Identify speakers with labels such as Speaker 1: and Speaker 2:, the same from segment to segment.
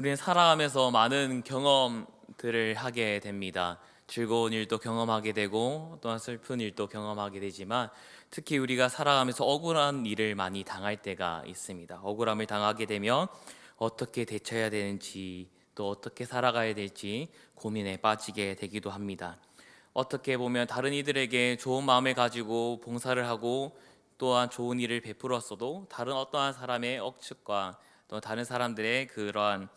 Speaker 1: 우리는 살아가면서 많은 경험들을 하게 됩니다. 즐거운 일도 경험하게 되고 또한 슬픈 일도 경험하게 되지만 특히 우리가 살아가면서 억울한 일을 많이 당할 때가 있습니다. 억울함을 당하게 되면 어떻게 대처해야 되는지 또 어떻게 살아가야 될지 고민에 빠지게 되기도 합니다. 어떻게 보면 다른 이들에게 좋은 마음을 가지고 봉사를 하고 또한 좋은 일을 베풀었어도 다른 어떠한 사람의 억측과 또 다른 사람들의 그러한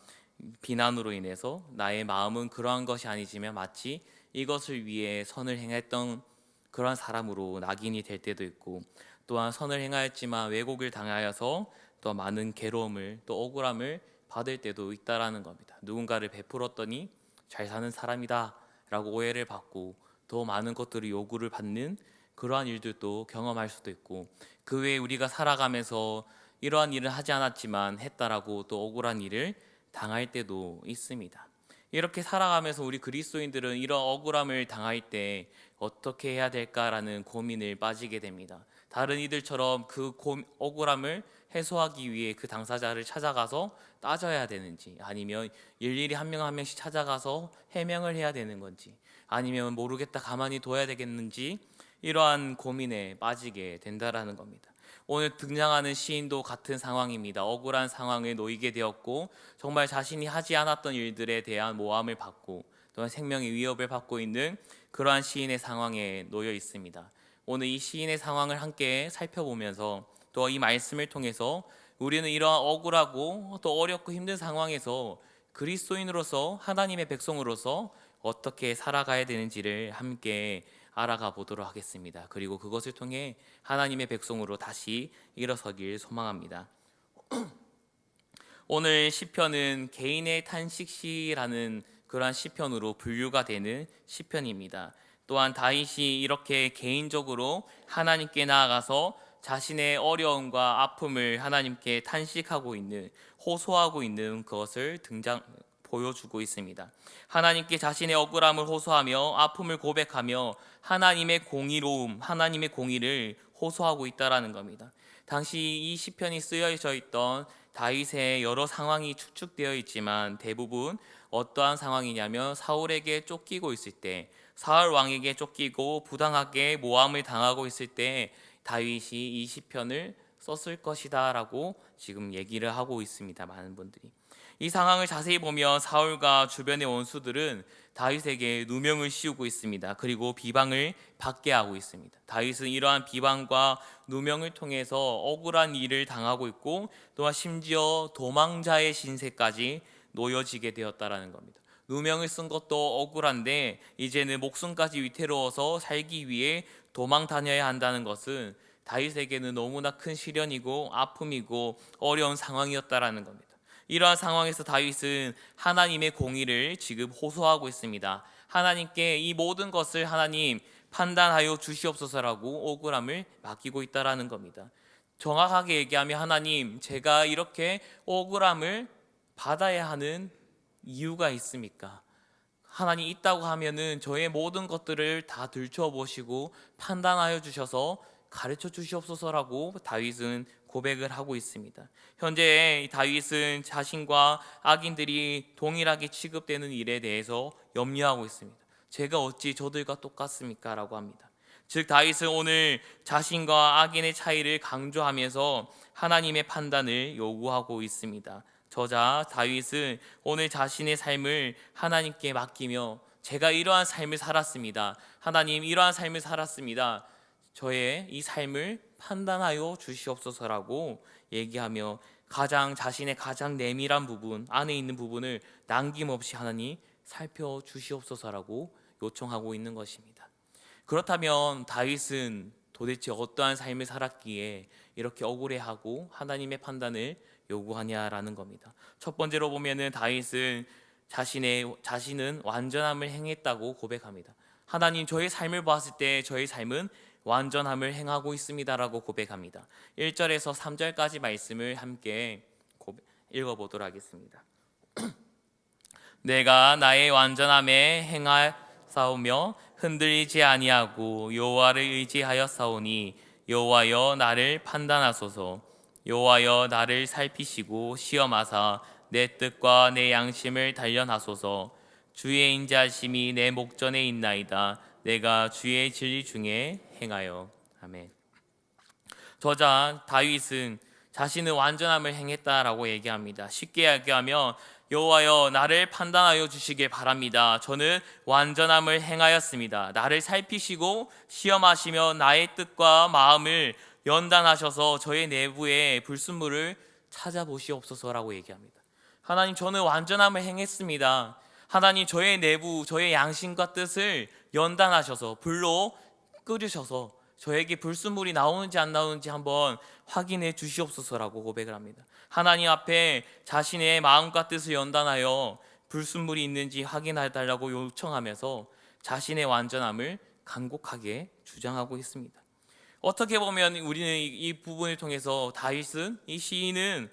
Speaker 1: 비난으로 인해서 나의 마음은 그러한 것이 아니지만 마치 이것을 위해 선을 행했던 그러한 사람으로 낙인이 될 때도 있고, 또한 선을 행하였지만 왜곡을 당하여서 또 많은 괴로움을 또 억울함을 받을 때도 있다라는 겁니다. 누군가를 베풀었더니 잘 사는 사람이다 라고 오해를 받고 더 많은 것들을 요구를 받는 그러한 일들도 경험할 수도 있고, 그 외에 우리가 살아가면서 이러한 일을 하지 않았지만 했다라고 또 억울한 일을 당할 때도 있습니다. 이렇게 살아가면서 우리 그리스도인들은 이런 억울함을 당할 때 어떻게 해야 될까라는 고민을 빠지게 됩니다. 다른 이들처럼 그 억울함을 해소하기 위해 그 당사자를 찾아가서 따져야 되는지, 아니면 일일이 한 명 한 명씩 찾아가서 해명을 해야 되는 건지, 아니면 모르겠다 가만히 둬야 되겠는지, 이러한 고민에 빠지게 된다라는 겁니다. 오늘 등장하는 시인도 같은 상황입니다. 억울한 상황에 놓이게 되었고 정말 자신이 하지 않았던 일들에 대한 모함을 받고 또한 생명의 위협을 받고 있는 그러한 시인의 상황에 놓여 있습니다. 오늘 이 시인의 상황을 함께 살펴보면서 또 이 말씀을 통해서 우리는 이러한 억울하고 또 어렵고 힘든 상황에서 그리스도인으로서 하나님의 백성으로서 어떻게 살아가야 되는지를 함께 알아가 보도록 하겠습니다. 그리고 그것을 통해 하나님의 백성으로 다시 일어서길 소망합니다. 오늘 시편은 개인의 탄식시라는 그러한 시편으로 분류가 되는 시편입니다. 또한 다윗이 이렇게 개인적으로 하나님께 나아가서 자신의 어려움과 아픔을 하나님께 탄식하고 있는, 호소하고 있는 것을 보여주고 있습니다. 하나님께 자신의 억울함을 호소하며 아픔을 고백하며 하나님의 공의로움, 하나님의 공의를 호소하고 있다라는 겁니다. 당시 이 시편이 쓰여져 있던 다윗의 여러 상황이 축축되어 있지만 대부분 어떠한 상황이냐면 사울에게 쫓기고 있을 때, 사울 왕에게 쫓기고 부당하게 모함을 당하고 있을 때 다윗이 이 시편을 썼을 것이다라고 지금 얘기를 하고 있습니다. 많은 분들이 이 상황을 자세히 보면 사울과 주변의 원수들은 다윗에게 누명을 씌우고 있습니다. 그리고 비방을 받게 하고 있습니다. 다윗은 이러한 비방과 누명을 통해서 억울한 일을 당하고 있고 또한 심지어 도망자의 신세까지 놓여지게 되었다라는 겁니다. 누명을 쓴 것도 억울한데 이제는 목숨까지 위태로워서 살기 위해 도망 다녀야 한다는 것은 다윗에게는 너무나 큰 시련이고 아픔이고 어려운 상황이었다라는 겁니다. 이러한 상황에서 다윗은 하나님의 공의를 지금 호소하고 있습니다. 하나님께 이 모든 것을 하나님 판단하여 주시옵소서라고 억울함을 맡기고 있다라는 겁니다. 정확하게 얘기하면 하나님, 제가 이렇게 억울함을 받아야 하는 이유가 있습니까? 하나님 있다고 하면은 저의 모든 것들을 다 들춰보시고 판단하여 주셔서 가르쳐 주시옵소서라고 다윗은 고백을 하고 있습니다. 현재 다윗은 자신과 악인들이 동일하게 취급되는 일에 대해서 염려하고 있습니다. 제가 어찌 저들과 똑같습니까? 라고 합니다. 즉 다윗은 오늘 자신과 악인의 차이를 강조하면서 하나님의 판단을 요구하고 있습니다. 저자 다윗은 오늘 자신의 삶을 하나님께 맡기며 제가 이러한 삶을 살았습니다. 하나님, 이러한 삶을 살았습니다. 저의 이 삶을 판단하여 주시옵소서라고 얘기하며 자신의 가장 내밀한 부분, 안에 있는 부분을 남김없이 하나님 살펴주시옵소서라고 요청하고 있는 것입니다. 그렇다면 다윗은 도대체 어떠한 삶을 살았기에 이렇게 억울해하고 하나님의 판단을 요구하냐라는 겁니다. 첫 번째로 보면은 다윗은 자신은 완전함을 행했다고 고백합니다. 하나님, 저의 삶을 보았을 때 저의 삶은 완전함을 행하고 있습니다라고 고백합니다. 1절에서 3절까지 말씀을 함께 읽어보도록 하겠습니다. 내가 나의 완전함에 행하사오며 흔들리지 아니하고 여호와를 의지하여 싸우니 여호와여 나를 판단하소서. 여호와여 나를 살피시고 시험하사 내 뜻과 내 양심을 단련하소서. 주의 인자하심이 내 목전에 있나이다. 내가 주의 진리 중에 행하여. 아멘. 저자 다윗은 자신의 완전함을 행했다라고 얘기합니다. 쉽게 얘기하면 여호와여 나를 판단하여 주시길 바랍니다. 저는 완전함을 행하였습니다. 나를 살피시고 시험하시며 나의 뜻과 마음을 연단하셔서 저의 내부의 불순물을 찾아보시옵소서라고 얘기합니다. 하나님, 저는 완전함을 행했습니다. 하나님, 저의 내부, 저의 양심과 뜻을 연단하셔서 불로 끓으셔서 저에게 불순물이 나오는지 안 나오는지 한번 확인해 주시옵소서라고 고백을 합니다. 하나님 앞에 자신의 마음과 뜻을 연단하여 불순물이 있는지 확인해 달라고 요청하면서 자신의 완전함을 간곡하게 주장하고 있습니다. 어떻게 보면 우리는 이 부분을 통해서 다윗은, 이 시인은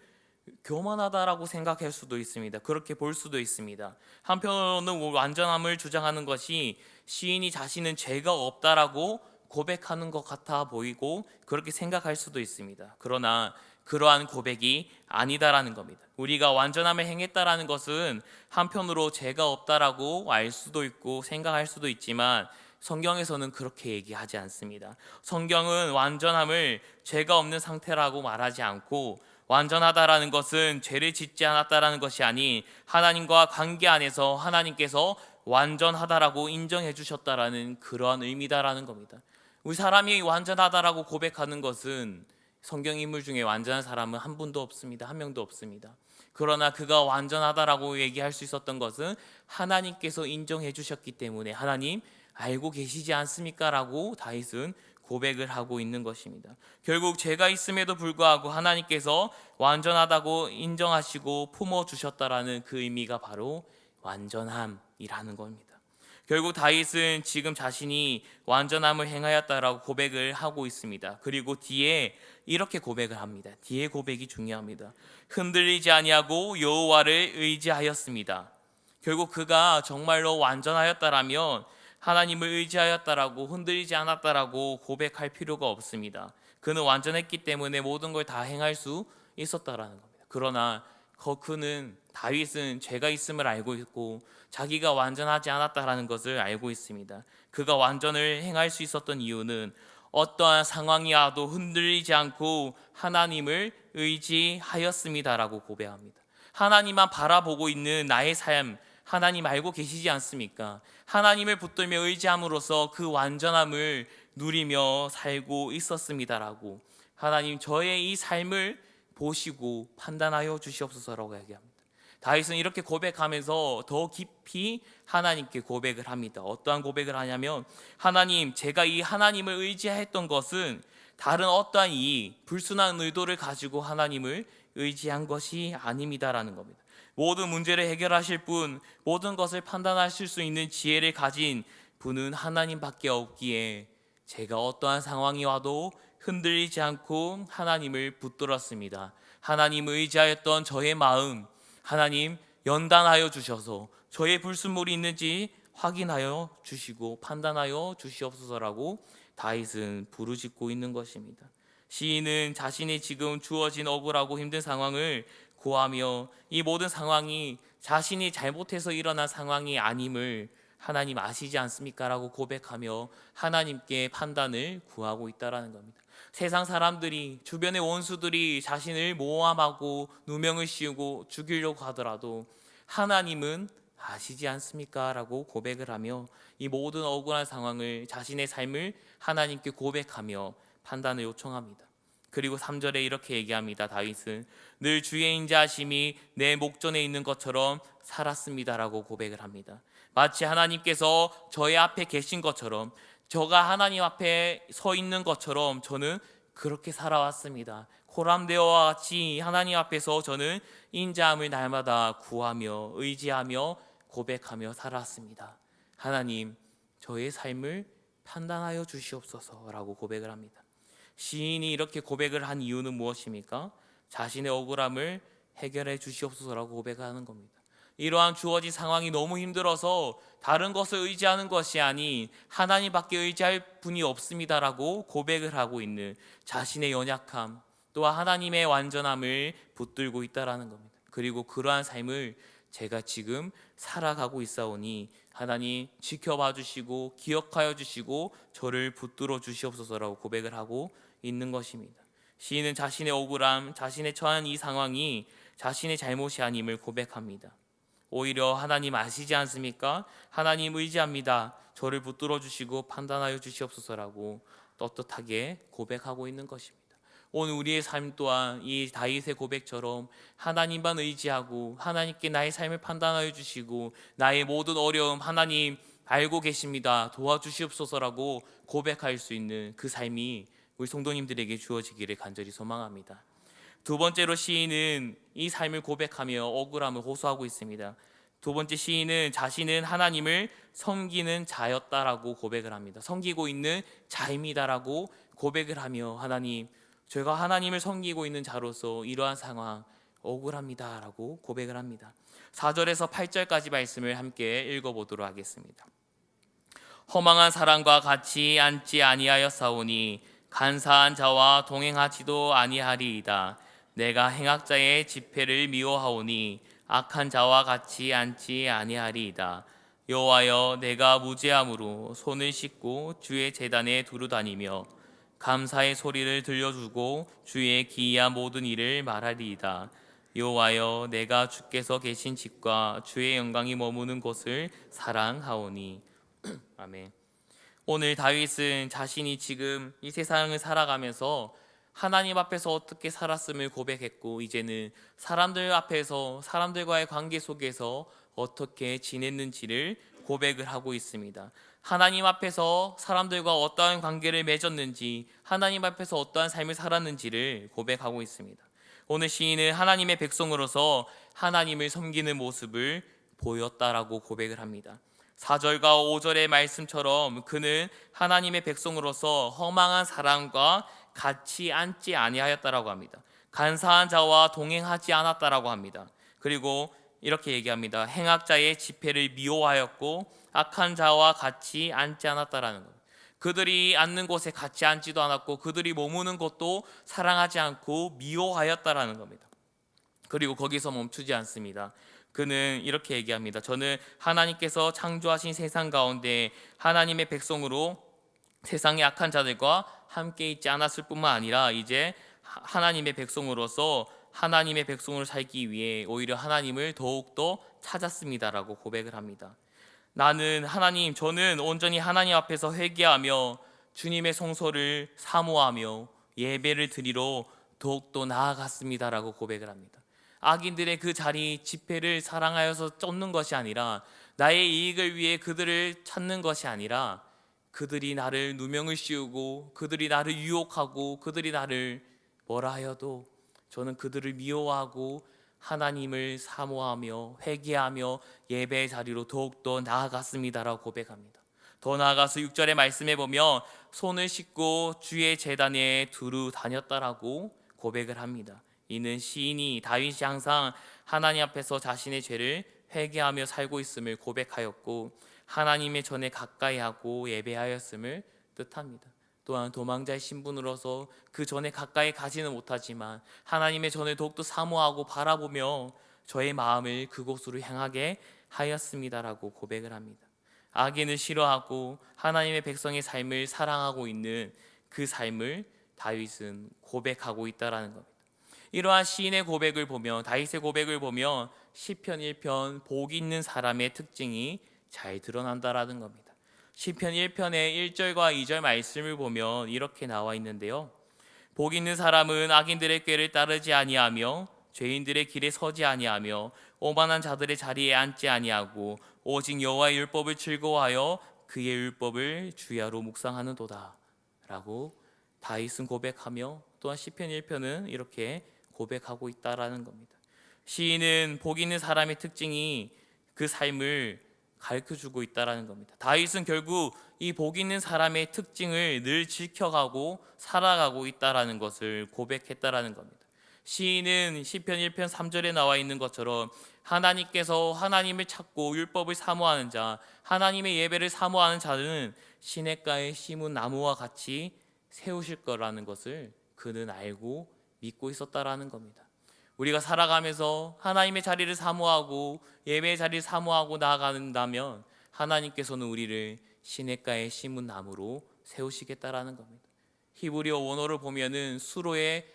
Speaker 1: 교만하다라고 생각할 수도 있습니다. 그렇게 볼 수도 있습니다. 한편으로는 완전함을 주장하는 것이 시인이 자신은 죄가 없다라고 고백하는 것 같아 보이고 그렇게 생각할 수도 있습니다. 그러나 그러한 고백이 아니다라는 겁니다. 우리가 완전함을 행했다라는 것은 한편으로 죄가 없다라고 알 수도 있고 생각할 수도 있지만 성경에서는 그렇게 얘기하지 않습니다. 성경은 완전함을 죄가 없는 상태라고 말하지 않고, 완전하다라는 것은 죄를 짓지 않았다라는 것이 아닌 하나님과 관계 안에서 하나님께서 완전하다라고 인정해 주셨다라는 그러한 의미다라는 겁니다. 우리 사람이 완전하다라고 고백하는 것은 성경 인물 중에 완전한 사람은 한 분도 없습니다. 한 명도 없습니다. 그러나 그가 완전하다라고 얘기할 수 있었던 것은 하나님께서 인정해 주셨기 때문에, 하나님 알고 계시지 않습니까? 라고 다윗은 고백을 하고 있는 것입니다. 결국 죄가 있음에도 불구하고 하나님께서 완전하다고 인정하시고 품어주셨다라는 그 의미가 바로 완전함이라는 겁니다. 결국 다윗은 지금 자신이 완전함을 행하였다라고 고백을 하고 있습니다. 그리고 뒤에 이렇게 고백을 합니다. 뒤에 고백이 중요합니다. 흔들리지 아니하고 여호와를 의지하였습니다. 결국 그가 정말로 완전하였다라면 하나님을 의지하였다라고, 흔들리지 않았다라고 고백할 필요가 없습니다. 그는 완전했기 때문에 모든 걸 다 행할 수 있었다라는 겁니다. 그러나 그는, 다윗은 죄가 있음을 알고 있고 자기가 완전하지 않았다라는 것을 알고 있습니다. 그가 완전을 행할 수 있었던 이유는 어떠한 상황이 와도 흔들리지 않고 하나님을 의지하였습니다라고 고백합니다. 하나님만 바라보고 있는 나의 삶, 하나님 알고 계시지 않습니까? 하나님을 붙들며 의지함으로써 그 완전함을 누리며 살고 있었습니다라고, 하나님 저의 이 삶을 보시고 판단하여 주시옵소서라고 얘기합니다. 다윗은 이렇게 고백하면서 더 깊이 하나님께 고백을 합니다. 어떠한 고백을 하냐면, 하나님, 제가 이 하나님을 의지했던 것은 다른 어떠한 불순한 의도를 가지고 하나님을 의지한 것이 아닙니다라는 겁니다. 모든 문제를 해결하실 분, 모든 것을 판단하실 수 있는 지혜를 가진 분은 하나님밖에 없기에 제가 어떠한 상황이 와도 흔들리지 않고 하나님을 붙들었습니다. 하나님을 의지하였던 저의 마음, 하나님 연단하여 주셔서 저의 불순물이 있는지 확인하여 주시고 판단하여 주시옵소서라고 다윗은 부르짖고 있는 것입니다. 시인은 자신이 지금 주어진 억울하고 힘든 상황을 고하며 이 모든 상황이 자신이 잘못해서 일어난 상황이 아님을 하나님 아시지 않습니까? 라고 고백하며 하나님께 판단을 구하고 있다는 겁니다. 세상 사람들이, 주변의 원수들이 자신을 모함하고 누명을 씌우고 죽이려고 하더라도 하나님은 아시지 않습니까? 라고 고백을 하며 이 모든 억울한 상황을, 자신의 삶을 하나님께 고백하며 판단을 요청합니다. 그리고 3절에 이렇게 얘기합니다. 다윗은 늘 주의 인자하심이 내 목전에 있는 것처럼 살았습니다라고 고백을 합니다. 마치 하나님께서 저의 앞에 계신 것처럼, 저가 하나님 앞에 서 있는 것처럼 저는 그렇게 살아왔습니다. 코람데오와 같이 하나님 앞에서 저는 인자함을 날마다 구하며 의지하며 고백하며 살았습니다. 하나님, 저의 삶을 판단하여 주시옵소서라고 고백을 합니다. 시인이 이렇게 고백을 한 이유는 무엇입니까? 자신의 억울함을 해결해 주시옵소서라고 고백하는 겁니다. 이러한 주어진 상황이 너무 힘들어서 다른 것을 의지하는 것이 아닌 하나님밖에 의지할 분이 없습니다라고 고백을 하고 있는 자신의 연약함, 또한 하나님의 완전함을 붙들고 있다라는 겁니다. 그리고 그러한 삶을 제가 지금 살아가고 있사오니 하나님 지켜봐 주시고 기억하여 주시고 저를 붙들어 주시옵소서라고 고백을 하고 있는 것입니다. 시인은 자신의 억울함, 자신의 처한 이 상황이 자신의 잘못이 아님을 고백합니다. 오히려 하나님 아시지 않습니까? 하나님 의지합니다. 저를 붙들어 주시고 판단하여 주시옵소서라고 떳떳하게 고백하고 있는 것입니다. 오늘 우리의 삶 또한 이 다윗의 고백처럼 하나님만 의지하고 하나님께 나의 삶을 판단하여 주시고 나의 모든 어려움 하나님 알고 계십니다. 도와주시옵소서라고 고백할 수 있는 그 삶이 우리 성도님들에게 주어지기를 간절히 소망합니다. 두 번째로 시인은 이 삶을 고백하며 억울함을 호소하고 있습니다. 두 번째 시인은 자신은 하나님을 섬기는 자였다라고 고백을 합니다. 섬기고 있는 자입니다라고 고백을 하며 하나님, 제가 하나님을 섬기고 있는 자로서 이러한 상황 억울합니다라고 고백을 합니다. 4절에서 8절까지 말씀을 함께 읽어보도록 하겠습니다. 허망한 사람과 같이 앉지 아니하였사오니 간사한 자와 동행하지도 아니하리이다. 내가 행악자의 집회를 미워하오니 악한 자와 같이 앉지 아니하리이다. 여호와여, 내가 무죄함으로 손을 씻고 주의 제단에 두루 다니며 감사의 소리를 들려주고 주의 기이한 모든 일을 말하리이다. 여호와여, 내가 주께서 계신 집과 주의 영광이 머무는 곳을 사랑하오니. 아멘. 오늘 다윗은 자신이 지금 이 세상을 살아가면서 하나님 앞에서 어떻게 살았음을 고백했고, 이제는 사람들 앞에서 사람들과의 관계 속에서 어떻게 지냈는지를 고백을 하고 있습니다. 하나님 앞에서 사람들과 어떠한 관계를 맺었는지, 하나님 앞에서 어떠한 삶을 살았는지를 고백하고 있습니다. 오늘 시인은 하나님의 백성으로서 하나님을 섬기는 모습을 보였다라고 고백을 합니다. 4절과 5절의 말씀처럼 그는 하나님의 백성으로서 허망한 사람과 같이 앉지 아니하였다라고 합니다. 간사한 자와 동행하지 않았다라고 합니다. 그리고 이렇게 얘기합니다. 행악자의 집회를 미워하였고 악한 자와 같이 앉지 않았다라는 것. 그들이 앉는 곳에 같이 앉지도 않았고 그들이 머무는 곳도 사랑하지 않고 미워하였다라는 겁니다. 그리고 거기서 멈추지 않습니다. 그는 이렇게 얘기합니다. 저는 하나님께서 창조하신 세상 가운데 하나님의 백성으로 세상의 악한 자들과 함께 있지 않았을 뿐만 아니라 이제 하나님의 백성으로서 하나님의 백성으로 살기 위해 오히려 하나님을 더욱더 찾았습니다라고 고백을 합니다. 나는 하나님, 저는 온전히 하나님 앞에서 회개하며 주님의 성소를 사모하며 예배를 드리러 더욱더 나아갔습니다라고 고백을 합니다. 악인들의 그 자리 집회를 사랑하여서 쫓는 것이 아니라, 나의 이익을 위해 그들을 찾는 것이 아니라, 그들이 나를 누명을 씌우고 그들이 나를 유혹하고 그들이 나를 뭐라 하여도 저는 그들을 미워하고 하나님을 사모하며 회개하며 예배의 자리로 더욱더 나아갔습니다라고 고백합니다. 더 나아가서 6절의 말씀에 보면 손을 씻고 주의 제단에 두루 다녔다라고 고백을 합니다. 이는 시인이 다윗이 항상 하나님 앞에서 자신의 죄를 회개하며 살고 있음을 고백하였고 하나님의 전에 가까이 하고 예배하였음을 뜻합니다. 또한 도망자의 신분으로서 그 전에 가까이 가지는 못하지만 하나님의 전을 더욱더 사모하고 바라보며 저의 마음을 그곳으로 향하게 하였습니다라고 고백을 합니다. 악인을 싫어하고 하나님의 백성의 삶을 사랑하고 있는 그 삶을 다윗은 고백하고 있다라는 겁니다. 이러한 시인의 고백을 보면, 다윗의 고백을 보면 시편 1편 복 있는 사람의 특징이 잘 드러난다라는 겁니다. 시편 1편의 1절과 2절 말씀을 보면 이렇게 나와 있는데요. 복 있는 사람은 악인들의 꾀를 따르지 아니하며 죄인들의 길에 서지 아니하며 오만한 자들의 자리에 앉지 아니하고 오직 여호와의 율법을 즐거워하여 그의 율법을 주야로 묵상하는도다 라고 다윗은 고백하며, 또한 시편 1편은 이렇게 고백하고 있다라는 겁니다. 시인은 복 있는 사람의 특징이 그 삶을 가르쳐주고 있다라는 겁니다. 다윗은 결국 이 복 있는 사람의 특징을 늘 지켜가고 살아가고 있다라는 것을 고백했다라는 겁니다. 시인은 시편 1편 3절에 나와 있는 것처럼 하나님께서 하나님을 찾고 율법을 사모하는 자, 하나님의 예배를 사모하는 자는 시냇가에 심은 나무와 같이 세우실 거라는 것을 그는 알고 믿고 있었다라는 겁니다. 우리가 살아가면서 하나님의 자리를 사모하고 예배의 자리를 사모하고 나아간다면 하나님께서는 우리를 시냇가에 심은 나무로 세우시겠다라는 겁니다. 히브리어 원어를 보면은 수로의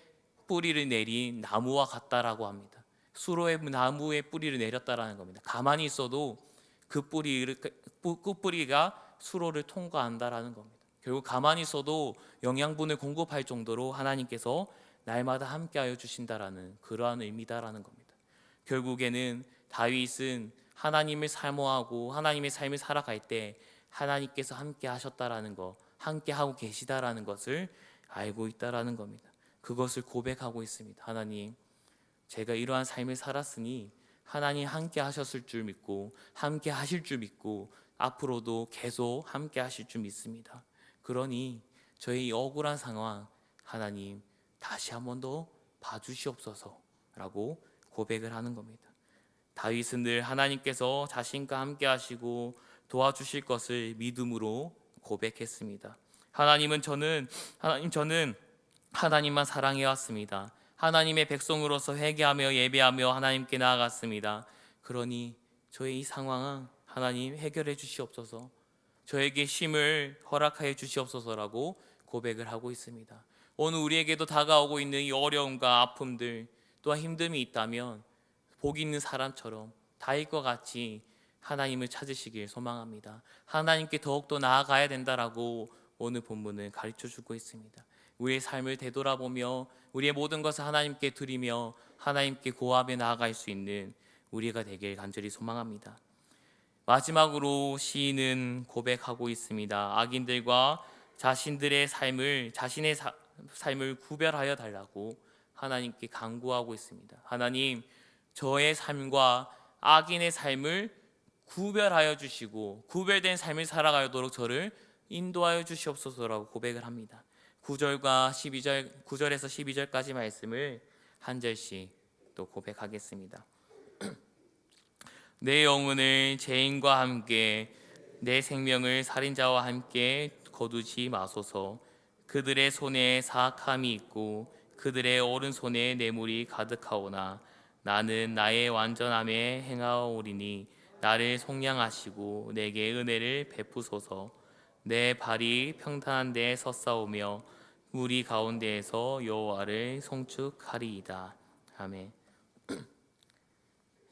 Speaker 1: 뿌리를 내린 나무와 같다라고 합니다. 수로의 나무의 뿌리를 내렸다라는 겁니다. 가만히 있어도 그 뿌리가 수로를 통과한다라는 겁니다. 결국 가만히 있어도 영양분을 공급할 정도로 하나님께서 날마다 함께하여 주신다라는 그러한 의미다라는 겁니다. 결국에는 다윗은 하나님을 사모하고 하나님의 삶을 살아갈 때 하나님께서 함께 하셨다라는 것, 함께 하고 계시다라는 것을 알고 있다라는 겁니다. 그것을 고백하고 있습니다. 하나님, 제가 이러한 삶을 살았으니 하나님 함께 하셨을 줄 믿고 함께 하실 줄 믿고 앞으로도 계속 함께 하실 줄 믿습니다. 그러니 저의 이 억울한 상황 하나님 다시 한 번 더 봐주시옵소서라고 고백을 하는 겁니다. 다윗은 늘 하나님께서 자신과 함께 하시고 도와주실 것을 믿음으로 고백했습니다. 하나님 저는 하나님만 사랑해 왔습니다. 하나님의 백성으로서 회개하며 예배하며 하나님께 나아갔습니다. 그러니 저의 이 상황은 하나님 해결해 주시옵소서, 저에게 쉼을 허락하여 주시옵소서라고 고백을 하고 있습니다. 오늘 우리에게도 다가오고 있는 이 어려움과 아픔들 또한 힘듦이 있다면 복 있는 사람처럼 다윗과 같이 하나님을 찾으시길 소망합니다. 하나님께 더욱더 나아가야 된다라고 오늘 본문을 가르쳐주고 있습니다. 우리의 삶을 되돌아보며 우리의 모든 것을 하나님께 드리며 하나님께 고하며 나아갈 수 있는 우리가 되길 간절히 소망합니다. 마지막으로 시인은 고백하고 있습니다. 악인들과 자신의 삶을 구별하여 달라고 하나님께 간구하고 있습니다. 하나님, 저의 삶과 악인의 삶을 구별하여 주시고 구별된 삶을 살아가도록 저를 인도하여 주시옵소서라고 고백을 합니다. 9절에서 12절까지 말씀을 한 절씩 또 고백하겠습니다. 내 영혼을 죄인과 함께 내 생명을 살인자와 함께 거두지 마소서. 그들의 손에 사악함이 있고 그들의 오른손에 뇌물이 가득하오나 나는 나의 완전함에 행하오리니 나를 속량하시고 내게 은혜를 베푸소서. 내 발이 평탄한 데에 섰사오며 무리 가운데에서 여호와를 송축하리이다. 아멘.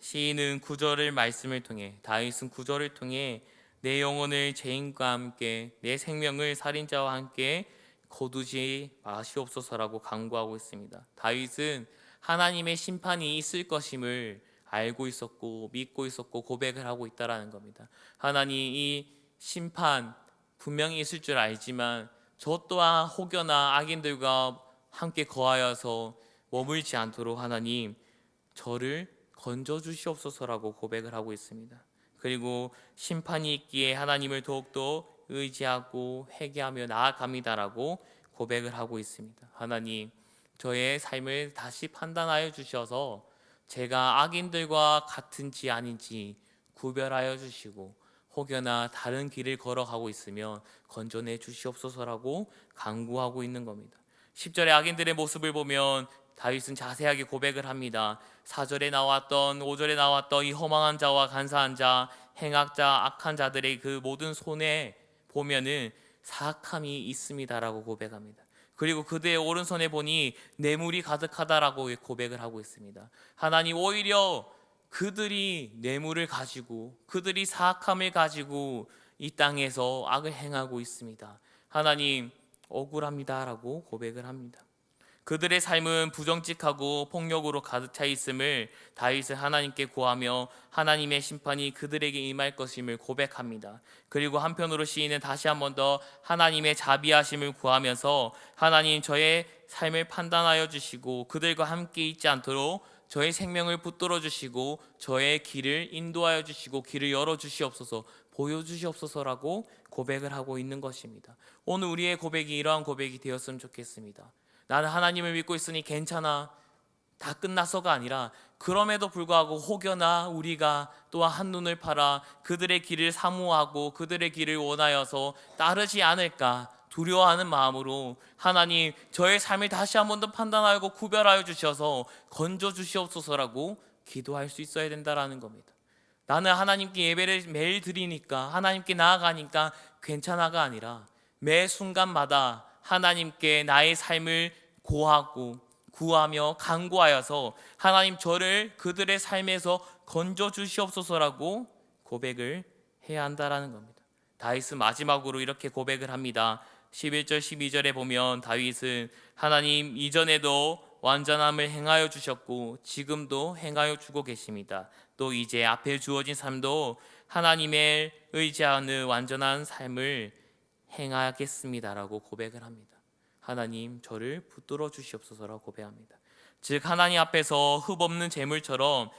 Speaker 1: 시인은 구절을 말씀을 통해 다윗은 구절을 통해 내 영혼을 죄인과 함께 내 생명을 살인자와 함께 거두지 마시옵소서라고 간구하고 있습니다. 다윗은 하나님의 심판이 있을 것임을 알고 있었고 믿고 있었고 고백을 하고 있다라는 겁니다. 하나님 이 심판 분명히 있을 줄 알지만 저 또한 혹여나 악인들과 함께 거하여서 머물지 않도록 하나님 저를 건져 주시옵소서라고 고백을 하고 있습니다. 그리고 심판이 있기에 하나님을 더욱더 의지하고 회개하며 나아갑니다라고 고백을 하고 있습니다. 하나님, 저의 삶을 다시 판단하여 주셔서 제가 악인들과 같은지 아닌지 구별하여 주시고 혹여나 다른 길을 걸어가고 있으면 건져내 주시옵소서라고 간구하고 있는 겁니다. 10절의 악인들의 모습을 보면 다윗은 자세하게 고백을 합니다. 4절에 나왔던 5절에 나왔던 이 허망한 자와 간사한 자, 행악자, 악한 자들의 그 모든 손에 보면은 사악함이 있습니다라고 고백합니다. 그리고 그들의 오른손에 보니 뇌물이 가득하다라고 고백을 하고 있습니다. 하나님 오히려 그들이 뇌물을 가지고 그들이 사악함을 가지고 이 땅에서 악을 행하고 있습니다. 하나님 억울합니다라고 고백을 합니다. 그들의 삶은 부정직하고 폭력으로 가득 차 있음을 다윗은 하나님께 구하며 하나님의 심판이 그들에게 임할 것임을 고백합니다. 그리고 한편으로 시인은 다시 한 번 더 하나님의 자비하심을 구하면서 하나님 저의 삶을 판단하여 주시고 그들과 함께 있지 않도록 저의 생명을 붙들어 주시고 저의 길을 인도하여 주시고 길을 열어 주시옵소서, 보여주시옵소서라고 고백을 하고 있는 것입니다. 오늘 우리의 고백이 이러한 고백이 되었으면 좋겠습니다. 나는 하나님을 믿고 있으니 괜찮아, 다 끝났어가 아니라 그럼에도 불구하고 혹여나 우리가 또한 한눈을 팔아 그들의 길을 사모하고 그들의 길을 원하여서 따르지 않을까 두려워하는 마음으로 하나님 저의 삶을 다시 한 번 더 판단하고 구별하여 주셔서 건져 주시옵소서라고 기도할 수 있어야 된다라는 겁니다. 나는 하나님께 예배를 매일 드리니까, 하나님께 나아가니까 괜찮아가 아니라 매 순간마다 하나님께 나의 삶을 고하고 구하며 간구하여서 하나님 저를 그들의 삶에서 건져 주시옵소서라고 고백을 해야 한다라는 겁니다. 다윗은 마지막으로 이렇게 고백을 합니다. 11절 12절에 보면 다윗은 하나님 이전에도 완전함을 행하여 주셨고 지금도 행하여 주고 계십니다. 또 이제 앞에 주어진 삶도 하나님의 의지하는 완전한 삶을 행하겠습니다라고 고백을 합니다. 하나님 저를 붙들어 주시옵소서라고 고백합니다. 즉 하나님 앞에서 흠없는 재물처럼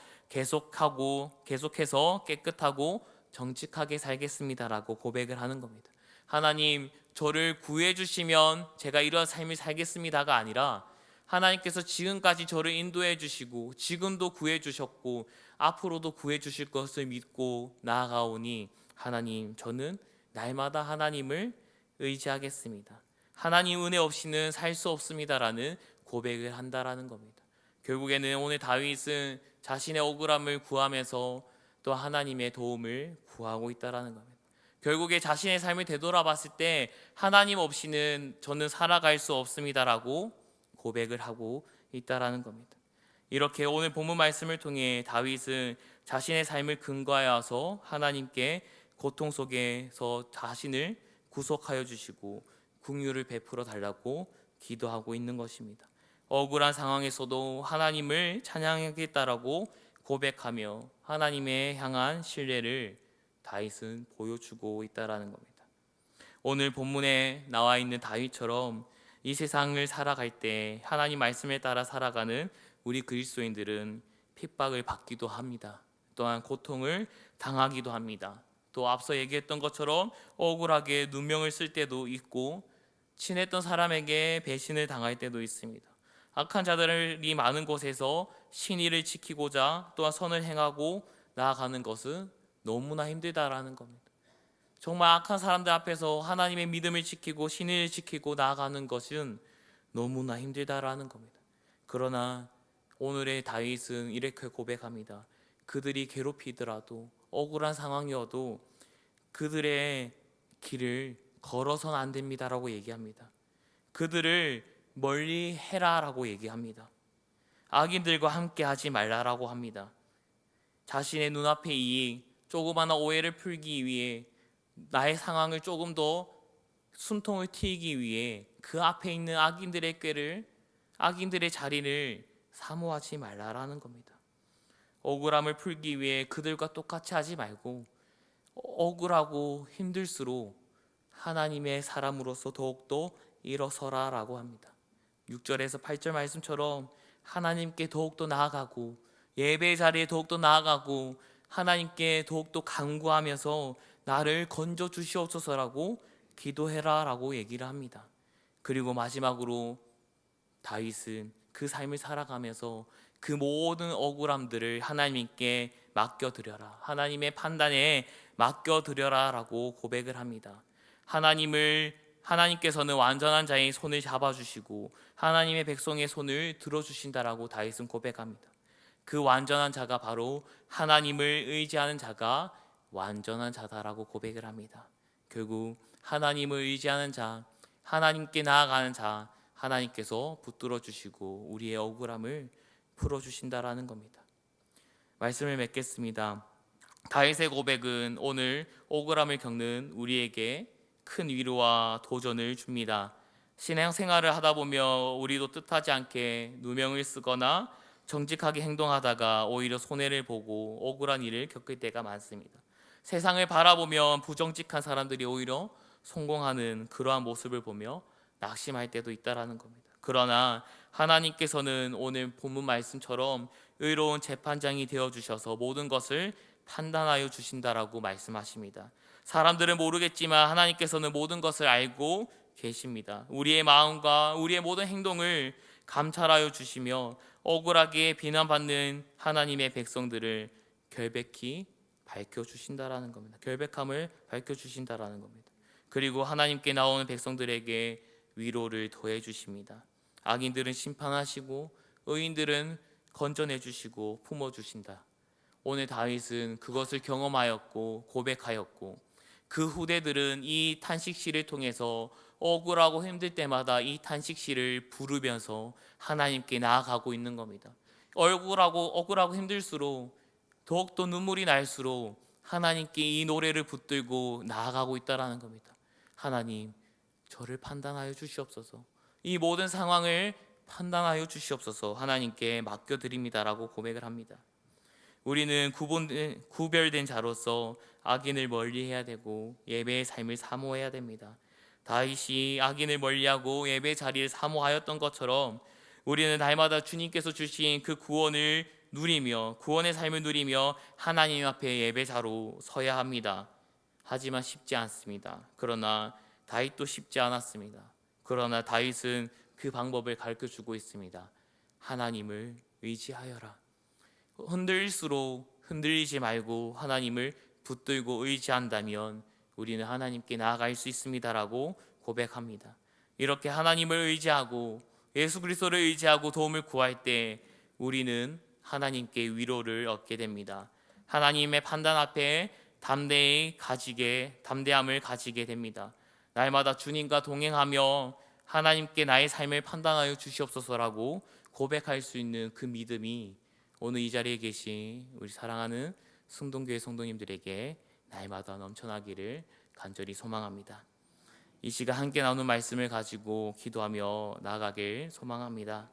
Speaker 1: 계속해서 깨끗하고 정직하게 살겠습니다라고 고백을 하는 겁니다. 하나님 저를 구해 주시면 제가 이런 삶을 살겠습니다가 아니라 하나님께서 지금까지 저를 인도해 주시고 지금도 구해 주셨고 앞으로도 구해 주실 것을 믿고 나아가오니 하나님 저는 날마다 하나님을 의지하겠습니다. 하나님 은혜 없이는 살 수 없습니다라는 고백을 한다라는 겁니다. 결국에는 오늘 다윗은 자신의 억울함을 구하면서 또 하나님의 도움을 구하고 있다라는 겁니다. 결국에 자신의 삶을 되돌아봤을 때 하나님 없이는 저는 살아갈 수 없습니다라고 고백을 하고 있다라는 겁니다. 이렇게 오늘 본문 말씀을 통해 다윗은 자신의 삶을 근거하여서 하나님께 고통 속에서 자신을 구속하여 주시고 긍휼을 베풀어 달라고 기도하고 있는 것입니다. 억울한 상황에서도 하나님을 찬양하겠다라고 고백하며 하나님의 향한 신뢰를 다윗은 보여주고 있다라는 겁니다. 오늘 본문에 나와 있는 다윗처럼 이 세상을 살아갈 때 하나님 말씀에 따라 살아가는 우리 그리스도인들은 핍박을 받기도 합니다. 또한 고통을 당하기도 합니다. 또 앞서 얘기했던 것처럼 억울하게 누명을 쓸 때도 있고 친했던 사람에게 배신을 당할 때도 있습니다. 악한 자들이 많은 곳에서 신의를 지키고자 또한 선을 행하고 나아가는 것은 너무나 힘들다라는 겁니다. 정말 악한 사람들 앞에서 하나님의 믿음을 지키고 신의를 지키고 나아가는 것은 너무나 힘들다라는 겁니다. 그러나 오늘의 다윗은 이렇게 고백합니다. 그들이 괴롭히더라도 억울한 상황이어도 그들의 길을 걸어서는 안 됩니다라고 얘기합니다. 그들을 멀리 해라라고 얘기합니다. 악인들과 함께 하지 말라라고 합니다. 자신의 눈앞의 이익, 조그마한 오해를 풀기 위해 나의 상황을 조금 더 숨통을 트이기 위해 그 앞에 있는 악인들의 자리를 사모하지 말라라는 겁니다. 억울함을 풀기 위해 그들과 똑같이 하지 말고 억울하고 힘들수록 하나님의 사람으로서 더욱더 일어서라라고 합니다. 6절에서 8절 말씀처럼 하나님께 더욱더 나아가고 예배 자리에 더욱더 나아가고 하나님께 더욱더 간구하면서 나를 건져 주시옵소서라고 기도해라라고 얘기를 합니다. 그리고 마지막으로 다윗은 그 삶을 살아가면서 그 모든 억울함들을 하나님께 맡겨드려라, 하나님의 판단에 맡겨드려라라고 고백을 합니다. 하나님께서는 완전한 자의 손을 잡아주시고 하나님의 백성의 손을 들어주신다라고 다윗은 고백합니다. 그 완전한 자가 바로 하나님을 의지하는 자가 완전한 자다라고 고백을 합니다. 결국 하나님을 의지하는 자, 하나님께 나아가는 자, 하나님께서 붙들어 주시고 우리의 억울함을 풀어주신다라는 겁니다. 말씀을 맺겠습니다. 다윗의 고백은 오늘 억울함을 겪는 우리에게 큰 위로와 도전을 줍니다. 신앙생활을 하다 보면 우리도 뜻하지 않게 누명을 쓰거나 정직하게 행동하다가 오히려 손해를 보고 억울한 일을 겪을 때가 많습니다. 세상을 바라보면 부정직한 사람들이 오히려 성공하는 그러한 모습을 보며 낙심할 때도 있다라는 겁니다. 그러나 하나님께서는 오늘 본문 말씀처럼 의로운 재판장이 되어주셔서 모든 것을 판단하여 주신다라고 말씀하십니다. 사람들은 모르겠지만 하나님께서는 모든 것을 알고 계십니다. 우리의 마음과 우리의 모든 행동을 감찰하여 주시며 억울하게 비난받는 하나님의 백성들을 결백히 밝혀주신다라는 겁니다. 결백함을 밝혀주신다라는 겁니다. 그리고 하나님께 나오는 백성들에게 위로를 더해 주십니다. 악인들은 심판하시고 의인들은 건져내 주시고 품어 주신다. 오늘 다윗은 그것을 경험하였고 고백하였고, 그 후대들은 이 탄식시를 통해서 억울하고 힘들 때마다 이 탄식시를 부르면서 하나님께 나아가고 있는 겁니다. 억울하고 힘들수록 더욱더 눈물이 날수록 하나님께 이 노래를 붙들고 나아가고 있다라는 겁니다. 하나님, 저를 판단하여 주시옵소서. 이 모든 상황을 판단하여 주시옵소서. 하나님께 맡겨드립니다라고 고백을 합니다. 우리는 구별된 자로서 악인을 멀리해야 되고 예배의 삶을 사모해야 됩니다. 다윗이 악인을 멀리하고 예배 자리를 사모하였던 것처럼 우리는 날마다 주님께서 주신 그 구원을 누리며, 구원의 삶을 누리며 하나님 앞에 예배자로 서야 합니다. 하지만 쉽지 않습니다. 그러나 다윗도 쉽지 않았습니다. 그러나 다윗은 그 방법을 가르쳐주고 있습니다. 하나님을 의지하여라. 흔들릴수록 흔들리지 말고 하나님을 붙들고 의지한다면 우리는 하나님께 나아갈 수 있습니다라고 고백합니다. 이렇게 하나님을 의지하고 예수 그리스도를 의지하고 도움을 구할 때 우리는 하나님께 위로를 얻게 됩니다. 하나님의 판단 앞에 담대함을 가지게 됩니다. 날마다 주님과 동행하며 하나님께 나의 삶을 판단하여 주시옵소서라고 고백할 수 있는 그 믿음이 오늘 이 자리에 계신 우리 사랑하는 승동교회 성도님들에게 날마다 넘쳐나기를 간절히 소망합니다. 이 시간 함께 나누는 말씀을 가지고 기도하며 나아가길 소망합니다.